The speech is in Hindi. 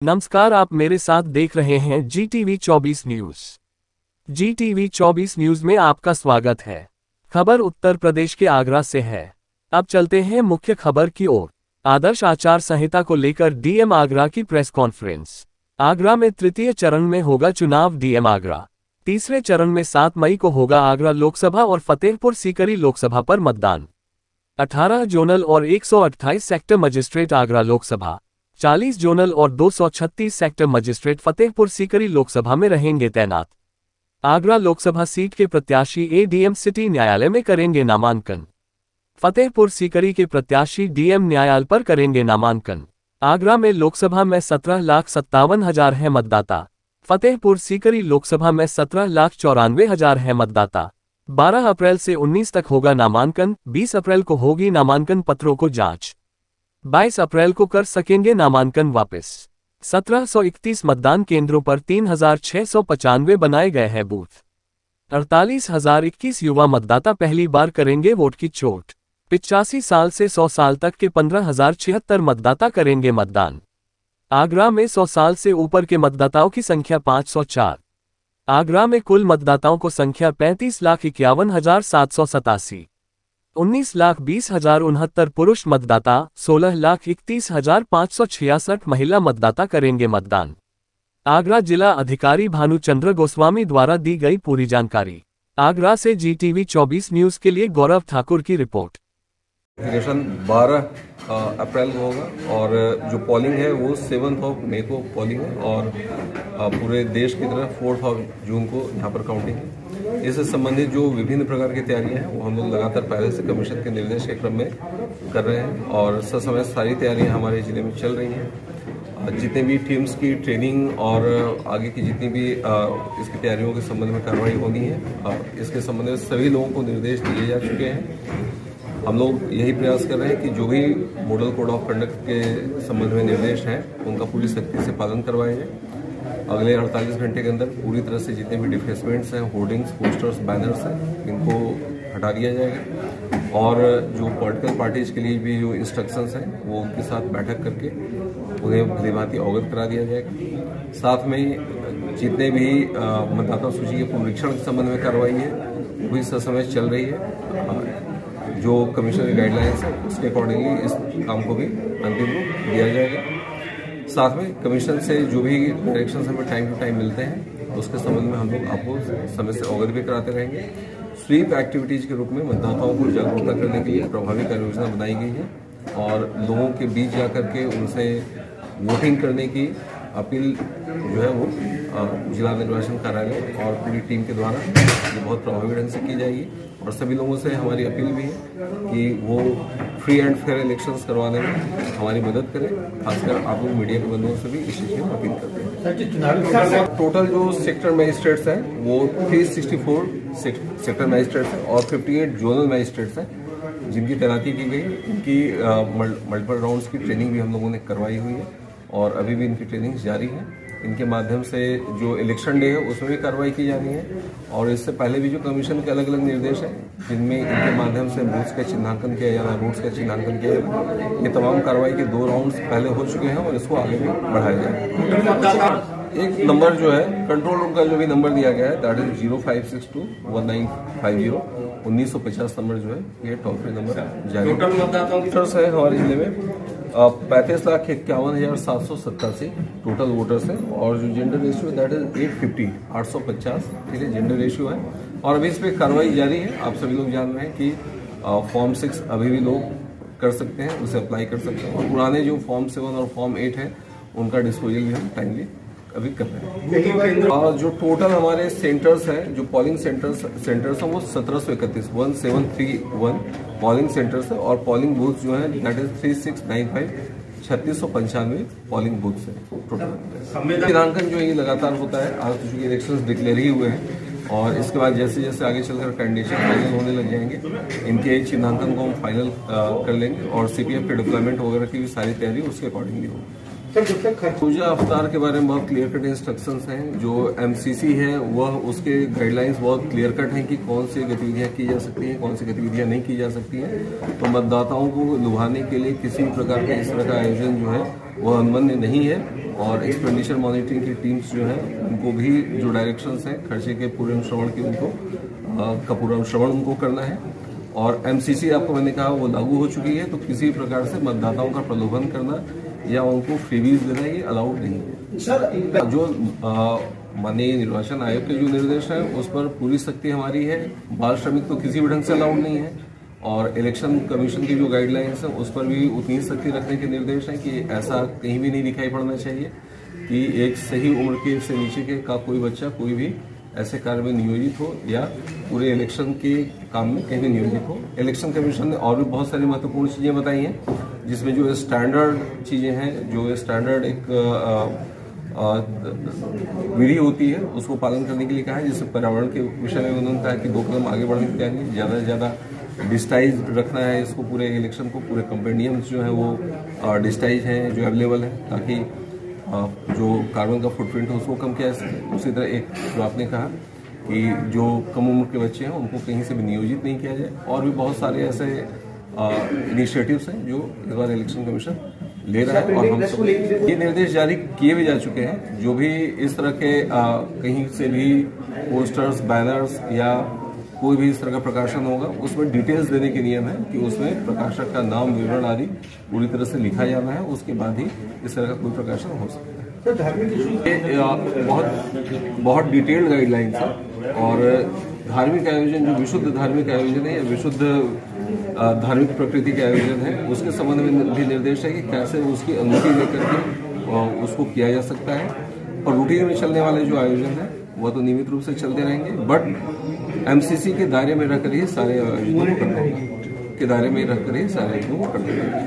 नमस्कार, आप मेरे साथ देख रहे हैं GTV 24 न्यूज। GTV 24 न्यूज में आपका स्वागत है। खबर उत्तर प्रदेश के आगरा से है। अब चलते हैं मुख्य खबर की ओर। आदर्श आचार संहिता को लेकर डीएम आगरा की प्रेस कॉन्फ्रेंस। आगरा में तृतीय चरण में होगा चुनाव। डीएम आगरा। तीसरे चरण में 7 मई को होगा आगरा लोकसभा और फतेहपुर सीकरी लोकसभा पर मतदान। 18 जोनल और 128 sector magistrate Agra Lok Sabha, 40 zonal और 236 सेक्टर मजिस्ट्रेट फतेहपुर सीकरी लोकसभा में रहेंगे तैनात। आगरा लोकसभा सीट के प्रत्याशी एडीएम सिटी न्यायालय में करेंगे नामांकन। फतेहपुर सीकरी के प्रत्याशी डीएम न्यायालय पर करेंगे नामांकन। आगरा में लोकसभा में 17,57,000 है मतदाता। फतेहपुर सीकरी लोकसभा में 17,94,000 है मतदाता। 12 अप्रैल से 19 तक होगा नामांकन। 20 अप्रैल को होगी नामांकन पत्रों को जांच। 22 अप्रैल को कर सकेंगे नामांकन वापस। 1731 मतदान केंद्रों पर 3,695 बनाए गए हैं बूथ। 48,021 युवा मतदाता पहली बार करेंगे वोट की चोट। 85 साल से 100 साल तक के 15,076 मतदाता करेंगे मतदान। आगरा में 100 साल से ऊपर के मतदाताओं की संख्या 504। आगरा में कुल मतदाताओं को संख्या 35,51,787। 19,20,069 पुरुष मतदाता, 16,31,566 महिला मतदाता करेंगे मतदान। आगरा जिला अधिकारी भानुचंद्र गोस्वामी द्वारा दी गई पूरी जानकारी। आगरा से GTV 24 न्यूज के लिए गौरव ठाकुर की रिपोर्ट। 12 अप्रैल को होगा और जो पोलिंग है वो 7 मई को पोलिंग है और पूरे देश की तरफ 4 जून को यहाँ पर काउंटिंग है। इससे संबंधित जो विभिन्न प्रकार की तैयारियां हैं वो हम लोग लगातार पहले से कमीशन के निर्देश के क्रम में कर रहे हैं और ससमय सारी तैयारियां हमारे जिले में चल रही हैं। जितने भी टीम्स की ट्रेनिंग और आगे की जितनी भी इसकी तैयारियों के संबंध में कार्रवाई होनी है, इसके संबंध में सभी लोगों को निर्देश दिए जा चुके हैं। हम लोग यही प्रयास कर रहे हैं कि जो भी मॉडल कोड ऑफ कंडक्ट के संबंध में निर्देश हैं उनका पूरी सख्ती से पालन करवाया जाए। अगले 48 घंटे के अंदर पूरी तरह से जितने भी डिफेसमेंट्स हैं, होर्डिंग्स, पोस्टर्स, बैनर्स हैं, इनको हटा दिया जाएगा और जो पॉलिटिकल पार्टीज के लिए भी जो इंस्ट्रक्शंस हैं वो उनके साथ बैठक करके उन्हें भलीभांति अवगत करा दिया जाएगा। साथ में जितने भी मतदाता सूची के पुनरीक्षण के संबंध में कार्रवाई है वो भी ससमय चल रही है। जो कमीशन की गाइडलाइंस है उसके अकॉर्डिंगली इस काम को भी अंतिम रूप दिया जाएगा। साथ में कमीशन से जो भी डायरेक्शंस हमें टाइम टू टाइम मिलते हैं उसके संबंध में हम लोग आपको समय से अवगत भी कराते रहेंगे। स्वीप एक्टिविटीज के रूप में मतदाताओं को जागरूकता करने के लिए प्रभावी कार्य योजना बनाई गई है और लोगों के बीच जाकर के उनसे वोटिंग करने की अपील जो है वो जिला निर्वाचन कार्यालय और पूरी टीम के द्वारा ये बहुत प्रभावी ढंग से की जाएगी। और सभी लोगों से हमारी अपील भी है कि वो फ्री एंड फेयर इलेक्शंस करवाने में हमारी मदद करें। खासकर आप लोग मीडिया के बंधुओं से भी इस चीज़ में अपील करते हैं। टोटल जो सेक्टर मजिस्ट्रेट्स हैं वो 364 सेक्टर मजिस्ट्रेट्स हैं और 58 जोनल मजिस्ट्रेट्स हैं जिनकी तैनाती की गई। इनकी मल्टीपल राउंड्स की ट्रेनिंग भी हम लोगों ने करवाई हुई है और अभी भी इनकी ट्रेनिंग जारी है। इनके माध्यम से जो इलेक्शन डे है उसमें भी कार्रवाई की जानी है और इससे पहले भी जो कमीशन के अलग अलग निर्देश हैं जिनमें इनके माध्यम से बूथ्स का चिन्हांकन किया जाना, रूट्स का चिन्हांकन किया जाना, ये तमाम कार्रवाई के 2 राउंड्स पहले हो चुके हैं और इसको आगे भी बढ़ाया जाएगा। एक नंबर जो है कंट्रोल रूम का जो भी नंबर दिया गया है दैट इज 05621950 1950 नंबर जो है ये टोल फ्री नंबर जारी है। हमारे जिले में 35,51,787 टोटल वोटर्स हैं और जो जेंडर रेशियो दैट इज 850 ठीक है जेंडर रेशियो है और अभी इस पर कार्रवाई जारी है। आप सभी लोग जान रहे हैं कि फॉर्म 6 अभी भी लोग कर सकते हैं, उसे अप्लाई कर सकते हैं और पुराने जो फॉर्म 7 और फॉर्म 8 है उनका डिस्पोजल भी हम टाइमली अभी कर रहे हैं। और जो टोटल हमारे सेंटर्स हैं, जो पोलिंग सेंटर्स हैं वो 1731 पोलिंग सेंटर्स है और पोलिंग बूथ जो है दैट इज 3695 3695 पोलिंग बूथ है टोटल। चिन्हांकन जो ये लगातार होता है, आज तो चूंकि इलेक्शन डिक्लेयर ही हुए हैं और इसके बाद जैसे जैसे आगे चलकर कैंडिडेशन फाइनल होने लग जाएंगे इनके चिन्हांकन को हम फाइनल कर लेंगे और CPF के डिप्लॉयमेंट वगैरह की भी सारी तैयारी उसके अकॉर्डिंगली होगी। पूजा अवतार के बारे में बहुत क्लियर कट इंस्ट्रक्शंस हैं। जो MCC है वह उसके गाइडलाइंस बहुत क्लियर कट हैं कि कौन सी गतिविधियां की जा सकती हैं, कौन सी गतिविधियां नहीं की जा सकती हैं। तो मतदाताओं को लुभाने के लिए किसी प्रकार का इस तरह का आयोजन जो है वह अनुबंध नहीं है। और एक्सपेंडिचर मॉनिटरिंग की टीम्स जो हैं उनको भी जो डायरेक्शंस हैं खर्चे के पूरे अनुश्रवण की उनको का पूरा अनुश्रवण उनको करना है। और एमसीसी आपको मैंने कहा वो लागू हो चुकी है, तो किसी प्रकार से मतदाताओं का प्रलोभन करना या उनको फ्रीबीज देना ये अलाउड नहीं है। सर जो माननीय निर्वाचन आयोग के जो निर्देश है उस पर पूरी सख्ती हमारी है। बाल श्रमिक तो किसी भी ढंग से अलाउड नहीं है और इलेक्शन कमीशन की जो गाइडलाइंस है उस पर भी उतनी सख्ती रखने के निर्देश हैं कि ऐसा कहीं भी नहीं दिखाई पड़ना चाहिए कि एक सही उम्र के से नीचे के का कोई बच्चा कोई भी ऐसे कार्य में नियोजित हो या पूरे इलेक्शन के काम में कहीं भी नियोजित हो। इलेक्शन कमीशन ने और भी बहुत सारी महत्वपूर्ण चीज़ें बताई हैं जिसमें जो स्टैंडर्ड चीज़ें हैं, जो स्टैंडर्ड एक विधि होती है उसको पालन करने के लिए कहा है। जिससे पर्यावरण के विषय में उन्होंने कहा कि 2 कदम आगे बढ़ने के चाहिए, ज़्यादा से ज़्यादा डिजिटाइज रखना है इसको, पूरे इलेक्शन को, पूरे कंपेंडियम्स जो है वो डिजिटाइज हैं जो अवेलेबल है ताकि जो कार्बन का फुटप्रिंट है उसको कम किया जा सके। उसी तरह एक जो आपने कहा कि जो कम उम्र के बच्चे हैं उनको कहीं से भी नियोजित नहीं किया जाए। और भी बहुत सारे ऐसे इनिशिएटिव्स हैं जो इस बार इलेक्शन कमीशन ले रहा है और हम सब ये निर्देश जारी किए भी जा चुके हैं। जो भी इस तरह के कहीं से भी पोस्टर्स, बैनर्स या कोई भी इस तरह का प्रकाशन होगा उसमें डिटेल्स देने के नियम है कि उसमें प्रकाशक का नाम, विवरण आदि पूरी तरह से लिखा जाना है, उसके बाद ही इस तरह का कोई प्रकाशन हो सकता है। ये बहुत डिटेल्ड गाइडलाइंस है और धार्मिक आयोजन जो विशुद्ध धार्मिक आयोजन है या विशुद्ध धार्मिक प्रकृति के आयोजन है उसके संबंध में भी निर्देश है कि कैसे उसकी अनुमति लेकर के उसको किया जा सकता है। और रूटीन में चलने वाले जो आयोजन है वह तो नियमित रूप से चलते रहेंगे, बट एमसीसी के दायरे में रहकर ही सारे आयोजनों को करना होगा, के दायरे में रहकर ही सारे आयोजनों को करना होगा।